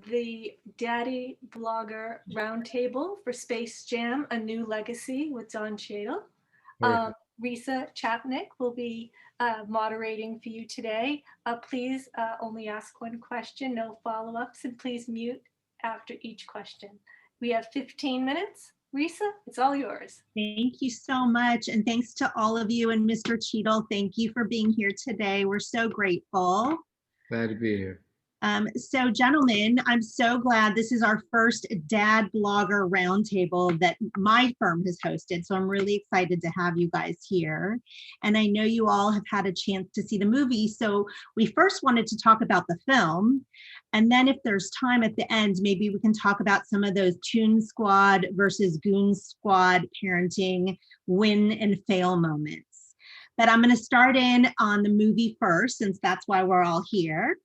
the Daddy Blogger Roundtable for Space Jam: A New Legacy with Don Cheadle. Perfect. Risa Chapnick will be moderating for you today. Please only ask one question, no follow-ups, and please mute after each question. We have 15 minutes. Risa, it's all yours. Thank you so much. And thanks to all of you, and Mr. Cheadle, thank you for being here today. We're so grateful. Glad to be here. So gentlemen, I'm so glad this is our first dad blogger roundtable that my firm has hosted. So I'm really excited to have you guys here. And I know you all have had a chance to see the movie. So we first wanted to talk about the film. And then if there's time at the end, maybe we can talk about some of those Toon Squad versus Goon Squad parenting win and fail moments. But I'm going to start in on the movie first, since that's why we're all here.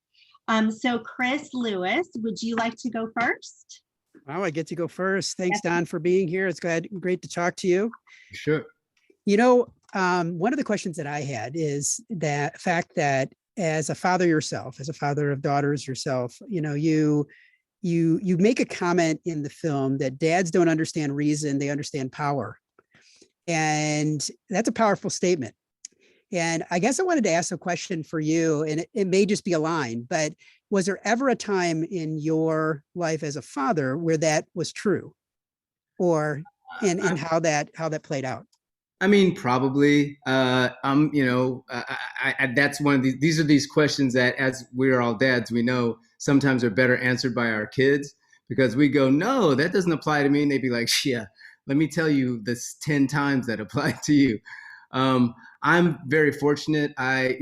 So Chris Lewis, would you like to go first? Oh, I get to go first. Thanks, Don, for being here. It's great to talk to you. Sure. You know, one of the questions that I had is that fact that as a father yourself, as a father of daughters yourself, you know, you make a comment in the film that dads don't understand reason, they understand power. And that's a powerful statement. And I guess I wanted to ask a question for you, and it may just be a line, but was there ever a time in your life as a father where that was true, or and how that played out? I mean, probably. That's one of these are these questions that, as we're all dads, we know sometimes are better answered by our kids, because we go, no, that doesn't apply to me. And they'd be like, yeah, let me tell you this 10 times that apply to you. I'm very fortunate. I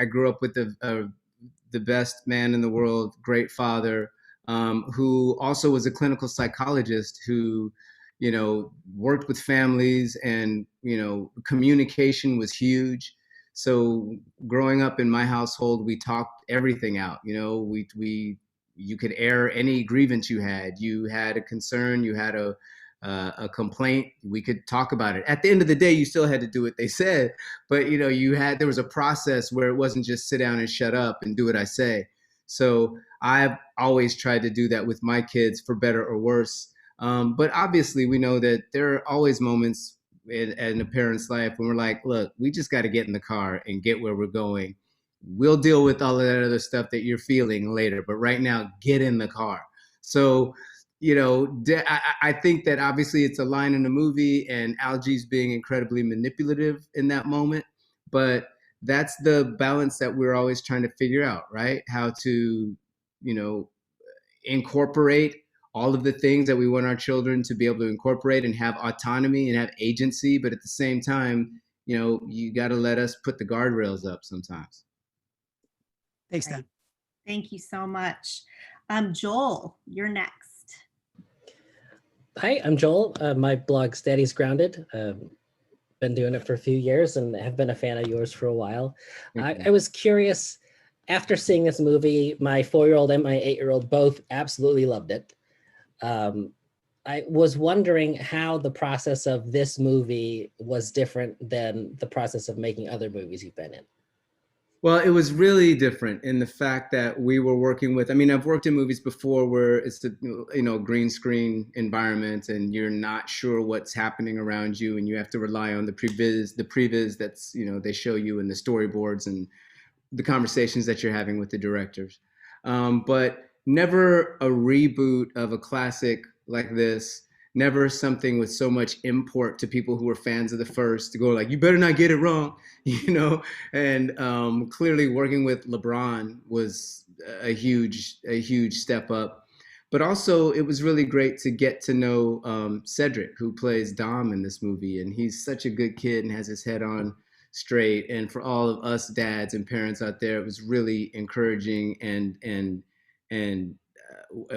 grew up with the best man in the world, great father, who also was a clinical psychologist who, you know, worked with families, and, you know, communication was huge. So growing up in my household, we talked everything out. You know, you could air any grievance you had. You had a concern, you had a complaint, we could talk about it. At the end of the day, you still had to do what they said, but, you know, there was a process where it wasn't just sit down and shut up and do what I say. So I've always tried to do that with my kids, for better or worse. But obviously we know that there are always moments in a parent's life when we're like, look, we just got to get in the car and get where we're going. We'll deal with all of that other stuff that you're feeling later, but right now, get in the car. So, you know, I think that obviously it's a line in the movie, and Algie's being incredibly manipulative in that moment, but that's the balance that we're always trying to figure out, right? How to, you know, incorporate all of the things that we want our children to be able to incorporate and have autonomy and have agency, but at the same time, you know, you got to let us put the guardrails up sometimes. Thanks, Dan. Thank you so much. Joel, you're next. Hi, I'm Joel. My blog's Daddy's Grounded. Been doing it for a few years and have been a fan of yours for a while. I was curious, after seeing this movie, my 4-year-old and my 8-year-old both absolutely loved it. I was wondering how the process of this movie was different than the process of making other movies you've been in. Well, it was really different in the fact that we were working with, I mean, I've worked in movies before where it's the, you know, green screen environment, and you're not sure what's happening around you, and you have to rely on the previs that's, you know, they show you in the storyboards and the conversations that you're having with the directors. But never a reboot of a classic like this. Never something with so much import to people who were fans of the first to go like, you better not get it wrong, you know? And clearly working with LeBron was a huge step up. But also it was really great to get to know Cedric, who plays Dom in this movie. And he's such a good kid and has his head on straight. And for all of us dads and parents out there, it was really encouraging and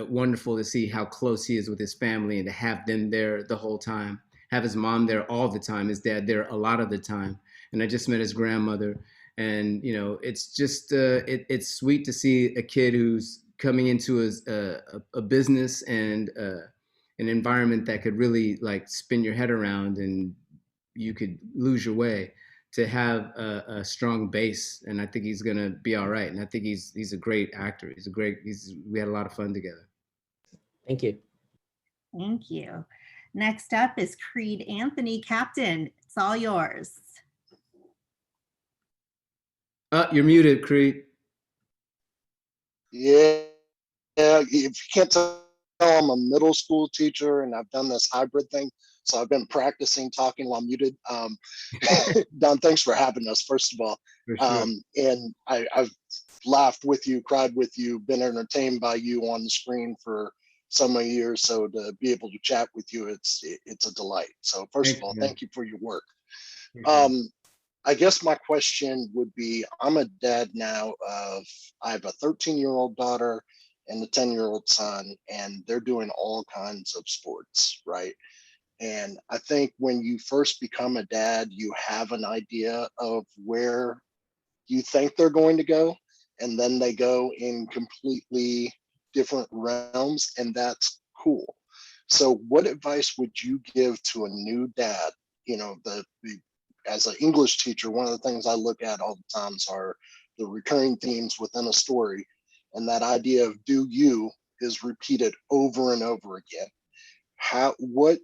wonderful to see how close he is with his family, and to have them there the whole time, have his mom there all the time, his dad there a lot of the time. And I just met his grandmother, and, you know, it's just, it's sweet to see a kid who's coming into a business and an environment that could really like spin your head around and you could lose your way. to have a strong base, and I think he's gonna be all right. And I think he's a great actor. We had a lot of fun together. Thank you. Thank you. Next up is Creed Anthony. Captain, it's all yours. You're muted, Creed. Yeah, if you can't tell, I'm a middle school teacher and I've done this hybrid thing. So I've been practicing talking while muted. Don, thanks for having us, first of all. For sure. And I've laughed with you, cried with you, been entertained by you on the screen for so many years. So to be able to chat with you, it's a delight. So first of all, thank you for your work. I guess my question would be, I'm a dad now I have a 13-year-old daughter and a 10-year-old son, and they're doing all kinds of sports, right? And I think when you first become a dad, you have an idea of where you think they're going to go, and then they go in completely different realms, and that's cool. So what advice would you give to a new dad? You know, as an English teacher, one of the things I look at all the times are the recurring themes within a story. And that idea of do you is repeated over and over again. What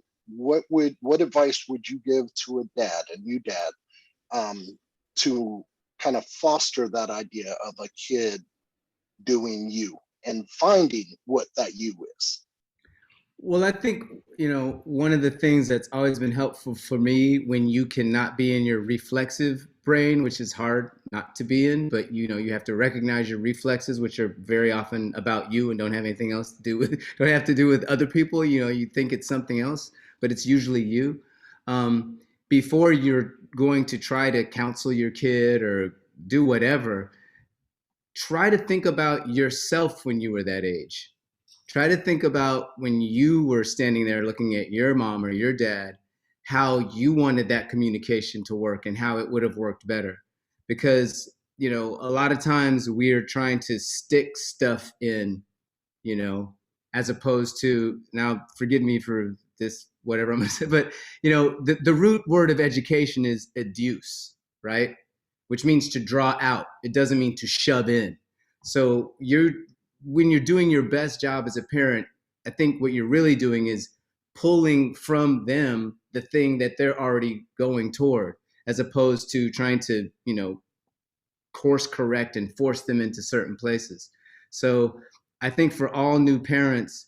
advice would you give to a new dad, to kind of foster that idea of a kid doing you and finding what that you is? Well, I think, one of the things that's always been helpful for me when you cannot be in your reflexive brain, which is hard not to be in, but you have to recognize your reflexes, which are very often about you and don't have anything else to do with, don't have to do with other people. You think it's something else, but it's usually you. Before you're going to try to counsel your kid or do whatever, try to think about yourself when you were that age. Try to think about when you were standing there looking at your mom or your dad, how you wanted that communication to work and how it would have worked better. Because, a lot of times we're trying to stick stuff in, as opposed to, now forgive me for this, whatever I'm gonna say, but, the root word of education is educe, right? Which means to draw out. It doesn't mean to shove in. So when you're doing your best job as a parent, I think what you're really doing is pulling from them the thing that they're already going toward, as opposed to trying to, course correct and force them into certain places. So I think for all new parents,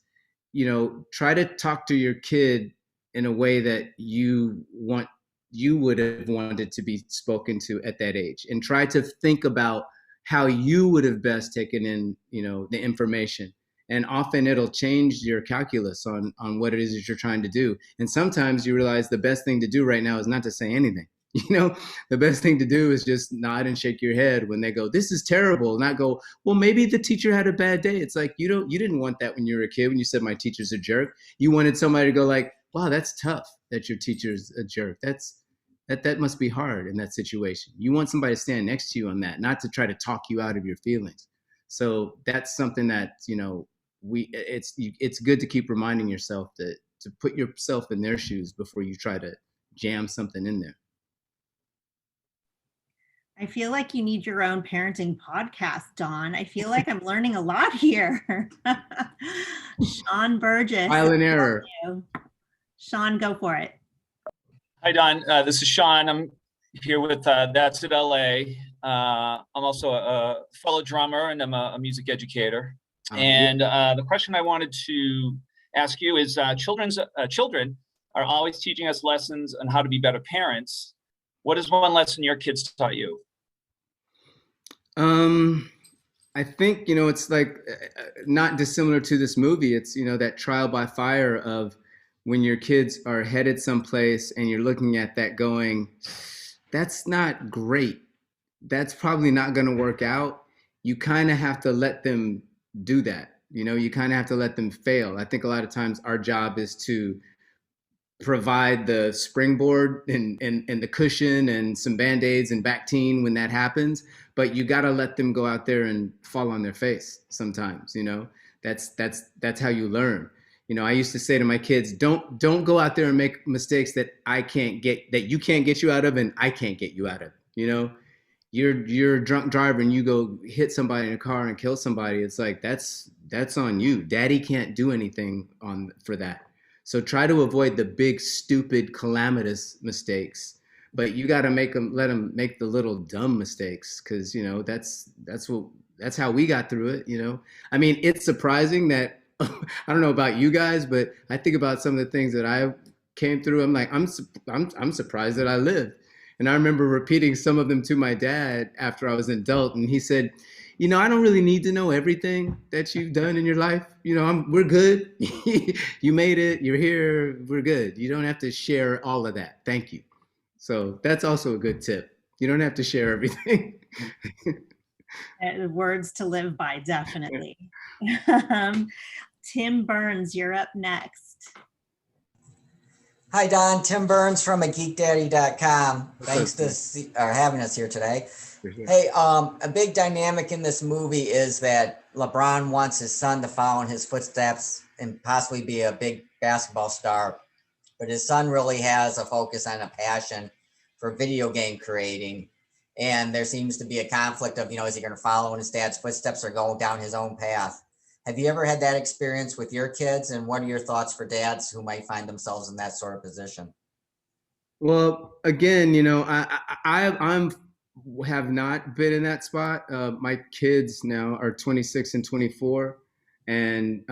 try to talk to your kid in a way that you would have wanted to be spoken to at that age, and try to think about how you would have best taken in, the information. And often it'll change your calculus on what it is that you're trying to do. And sometimes you realize the best thing to do right now is not to say anything. The best thing to do is just nod and shake your head when they go, this is terrible. Not go, well, maybe the teacher had a bad day. It's like, you didn't want that when you were a kid, when you said my teacher's a jerk. You wanted somebody to go like, wow, that's tough that your teacher's a jerk. That must be hard in that situation. You want somebody to stand next to you on that, not to try to talk you out of your feelings. So that's something that, it's good to keep reminding yourself to put yourself in their shoes before you try to jam something in there. I feel like you need your own parenting podcast, Don. I feel like I'm learning a lot here. Sean Burgess. Trial and error. Sean, go for it. Hi, Don. This is Sean. I'm here with That's at LA. I'm also a fellow drummer, and I'm a music educator. And the question I wanted to ask you is, children are always teaching us lessons on how to be better parents. What is one lesson your kids taught you? I think, it's like not dissimilar to this movie. It's, that trial by fire of when your kids are headed someplace and you're looking at that going, that's not great. That's probably not going to work out. You kind of have to let them do that. You kind of have to let them fail. I think a lot of times our job is to provide the springboard and the cushion and some Band-Aids and Bactine when that happens, but you got to let them go out there and fall on their face sometimes. That's how you learn. You know, I used to say to my kids, don't go out there and make mistakes that you can't get you out of, and I can't get you out of. You know, you're a drunk driver and you go hit somebody in a car and kill somebody. It's like, that's on you. Daddy can't do anything for that. So try to avoid the big, stupid, calamitous mistakes, but you got to let them make the little dumb mistakes. Cause you know, that's how we got through it. You know, I mean, it's surprising that, I don't know about you guys, but I think about some of the things that I came through. I'm like, I'm surprised that I lived. And I remember repeating some of them to my dad after I was an adult. And he said, you know, I don't really need to know everything that you've done in your life. You know, we're good. You made it. You're here. We're good. You don't have to share all of that. Thank you. So that's also a good tip. You don't have to share everything. Words to live by, definitely. Tim Burns, you're up next. Hi, Don. Tim Burns from ageekdaddy.com. Thanks for having us here today. Hey, a big dynamic in this movie is that LeBron wants his son to follow in his footsteps and possibly be a big basketball star. But his son really has a focus on a passion for video game creating. And there seems to be a conflict of, you know, is he going to follow in his dad's footsteps or go down his own path? Have you ever had that experience with your kids? And what are your thoughts for dads who might find themselves in that sort of position? Well, again, you know, I have not been in that spot. My kids now are 26 and 24, and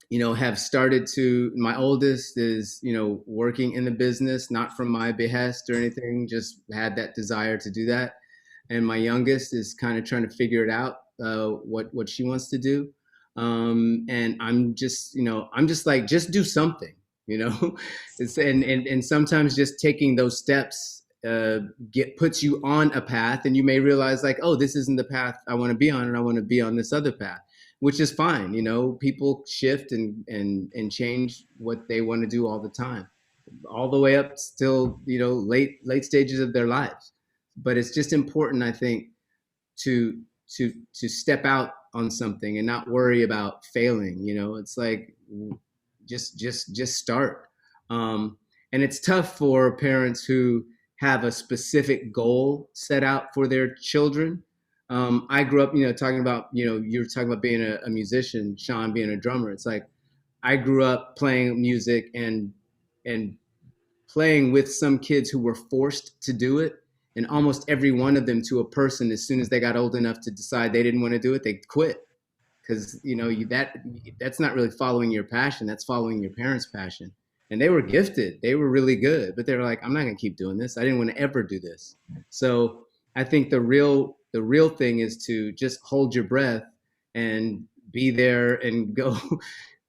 you know, have started to. My oldest is, you know, working in the business, not from my behest or anything. Just had that desire to do that, and my youngest is kind of trying to figure it out. What she wants to do. And I'm just like, just do something, you know, and sometimes just taking those steps puts you on a path, and you may realize like, oh, this isn't the path I want to be on, and I want to be on this other path, which is fine. You know, people shift and change what they want to do all the time, all the way up still, you know, late stages of their lives. But it's just important, I think, to step out on something and not worry about failing. You know, it's like, just start. And it's tough for parents who have a specific goal set out for their children. I grew up, you know, talking about, you know, you're talking about being a musician, Sean being a drummer. It's like, I grew up playing music and playing with some kids who were forced to do it. And almost every one of them, to a person, as soon as they got old enough to decide they didn't want to do it, they quit. Because, you know, that's not really following your passion. That's following your parents' passion. And they were gifted. They were really good. But they were like, I'm not going to keep doing this. I didn't want to ever do this. So I think the real thing is to just hold your breath and be there and go.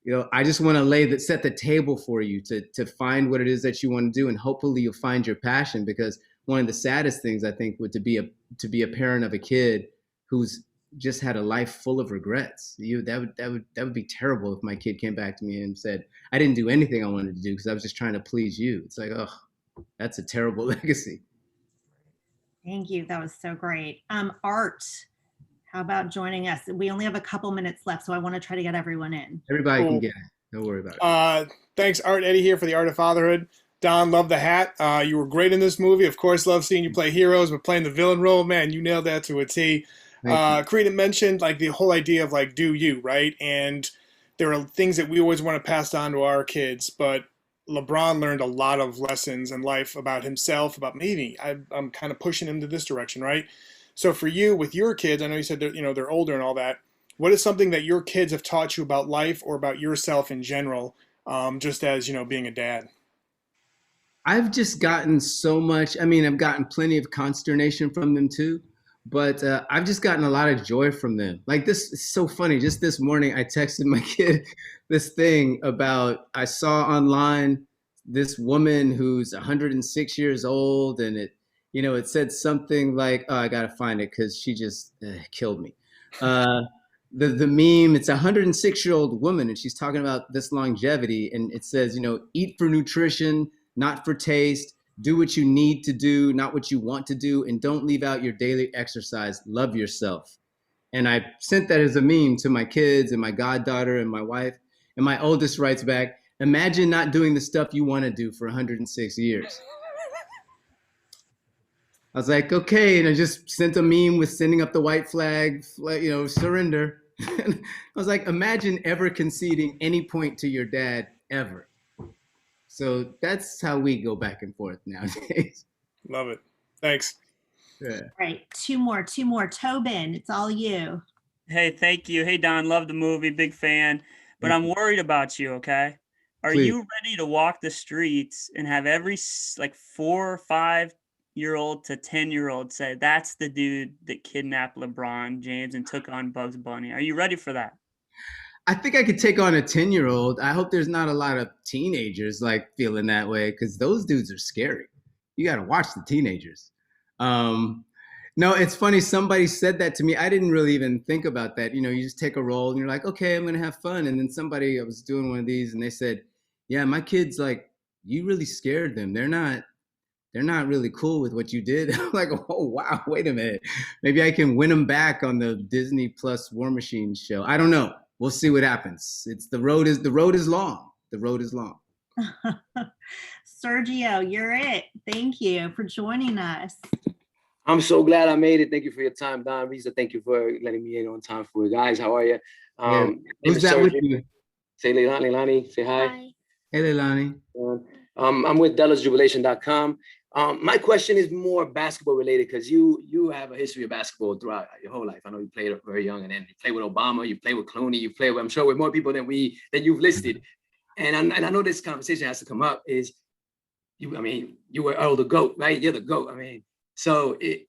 You know, I just want to set the table for you to find what it is that you want to do. And hopefully you'll find your passion, because one of the saddest things, I think, would to be a parent of a kid who's just had a life full of regrets. That would be terrible if my kid came back to me and said, I didn't do anything I wanted to do because I was just trying to please you. It's like, oh, that's a terrible legacy. Thank you. That was so great. Art, how about joining us? We only have a couple minutes left, so I want to try to get everyone in. Everybody can get it. Don't worry about it. Thanks, Art. Eddie here for the Art of Fatherhood. Don, love the hat. You were great in this movie. Of course, love seeing you play heroes, but playing the villain role, man, you nailed that to a T. Karina mentioned like the whole idea of like, do you, right? And there are things that we always want to pass on to our kids, but LeBron learned a lot of lessons in life about himself, about maybe I'm kind of pushing him to this direction, right? So for you, with your kids, I know you said that, you know, they're older and all that. What is something that your kids have taught you about life or about yourself in general, just as, you know, being a dad? I've just gotten so much. I mean, I've gotten plenty of consternation from them too, but I've just gotten a lot of joy from them. Like, this is so funny. Just this morning, I texted my kid this thing about, I saw online this woman who's 106 years old, and it said something like, oh, I got to find it because she just killed me. The meme, it's a 106-year-old woman, and she's talking about this longevity, and it says, you know, eat for nutrition, not for taste. Do what you need to do, not what you want to do, and don't leave out your daily exercise. Love yourself. And I sent that as a meme to my kids and my goddaughter and my wife. And my oldest writes back, imagine not doing the stuff you want to do for 106 years. I was like, okay. And I just sent a meme with sending up the white flag, surrender. I was like, imagine ever conceding any point to your dad ever. So that's how we go back and forth nowadays. Love it. Thanks. Yeah. Right. Two more. Tobin, it's all you. Hey, thank you. Hey, Don, love the movie, big fan. But I'm worried about you, okay? Are Please. you ready to walk the streets and have every 4 or 5-year-old to 10-year-old say, that's the dude that kidnapped LeBron James and took on Bugs Bunny? Are you ready for that? I think I could take on a 10-year-old. I hope there's not a lot of teenagers like feeling that way, because those dudes are scary. You got to watch the teenagers. No, it's funny. Somebody said that to me. I didn't really even think about that. You just take a role and you're like, okay, I'm going to have fun. And then I was doing one of these and they said, yeah, my kids, like, you really scared them. They're not really cool with what you did. I'm like, oh, wow, wait a minute. Maybe I can win them back on the Disney Plus War Machine show. I don't know. We'll see what happens. The road is long. The road is long. Sergio, you're it. Thank you for joining us. I'm so glad I made it. Thank you for your time, Don. Risa, thank you for letting me in on time for you guys. How are you? Who's that with you? Say Leilani, say hi. Hi. Hey, Leilani. I'm with DallasJubilation.com. My question is more basketball related, because you have a history of basketball throughout your whole life. I know you played very young, and then you played with Obama, you played with Clooney, you played with, I'm sure, with more people than you've listed. And I know this conversation has to come up. Is you were the GOAT, right? You're the GOAT. So the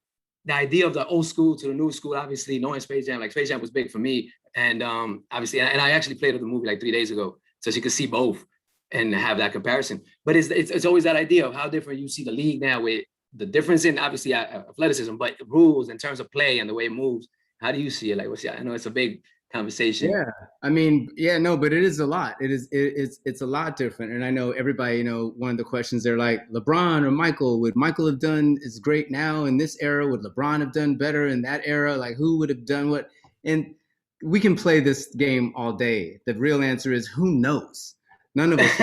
idea of the old school to the new school, obviously knowing Space Jam, like Space Jam was big for me. And obviously, and I actually played with the movie like 3 days ago, so you could see both and have that comparison. But it's always that idea of how different you see the league now, with the difference in obviously athleticism, but the rules in terms of play and the way it moves. How do you see it? Like, I know it's a big conversation. Yeah. No, but it is a lot. It's a lot different. And I know everybody, one of the questions, they're like, LeBron or Michael, would Michael have done as great now in this era? Would LeBron have done better in that era? Like, who would have done what? And we can play this game all day. The real answer is, who knows? None of us,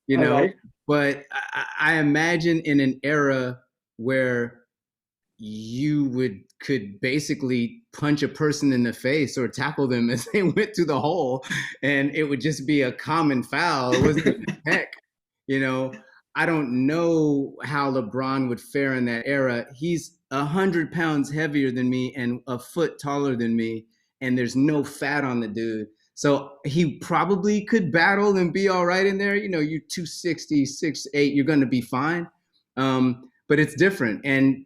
Right. But I imagine in an era where you could basically punch a person in the face or tackle them as they went through the hole, and it would just be a common foul. It wasn't heck, I don't know how LeBron would fare in that era. He's 100 pounds heavier than me and a foot taller than me, and there's no fat on the dude. So he probably could battle and be all right in there. You're 260, 6'8", you're going to be fine. But it's different. And,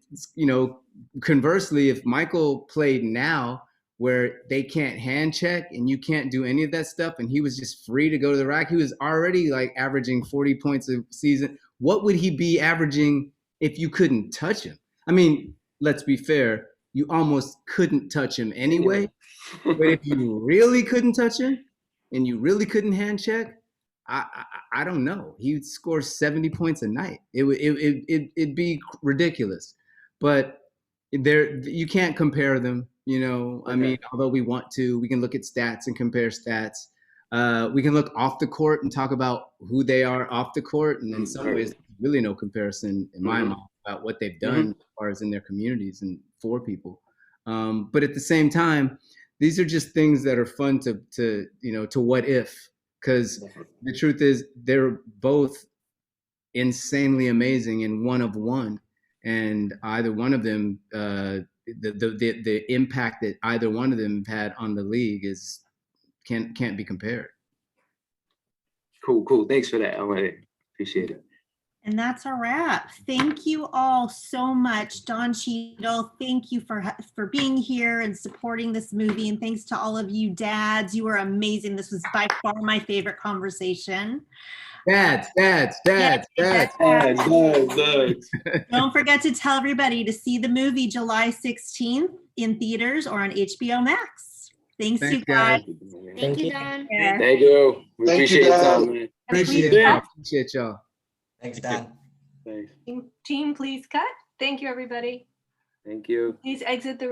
conversely, if Michael played now where they can't hand check and you can't do any of that stuff, and he was just free to go to the rack, he was already like averaging 40 points a season. What would he be averaging if you couldn't touch him? Let's be fair. You almost couldn't touch him anyway. But if you really couldn't touch him and you really couldn't hand check, I don't know. He'd score 70 points a night. It'd be ridiculous. But you can't compare them, Okay. Although we want to, we can look at stats and compare stats. We can look off the court and talk about who they are off the court. And in some ways, really no comparison in my mind about what they've done as far as in their communities and for people. But at the same time, these are just things that are fun to what if, because the truth is they're both insanely amazing and one of one, and either one of them, the impact that either one of them had on the league can't be compared. Cool. Thanks for that. I appreciate it. And that's a wrap. Thank you all so much. Don Cheadle, thank you for being here and supporting this movie. And thanks to all of you dads. You were amazing. This was by far my favorite conversation. Dads. Don't forget to tell everybody to see the movie July 16th in theaters or on HBO Max. Thanks you guys. Thank you, Don. Thank you. We appreciate your time, man. Appreciate y'all. Thanks, Don. Thanks. Team, please cut. Thank you, everybody. Thank you. Please exit the room.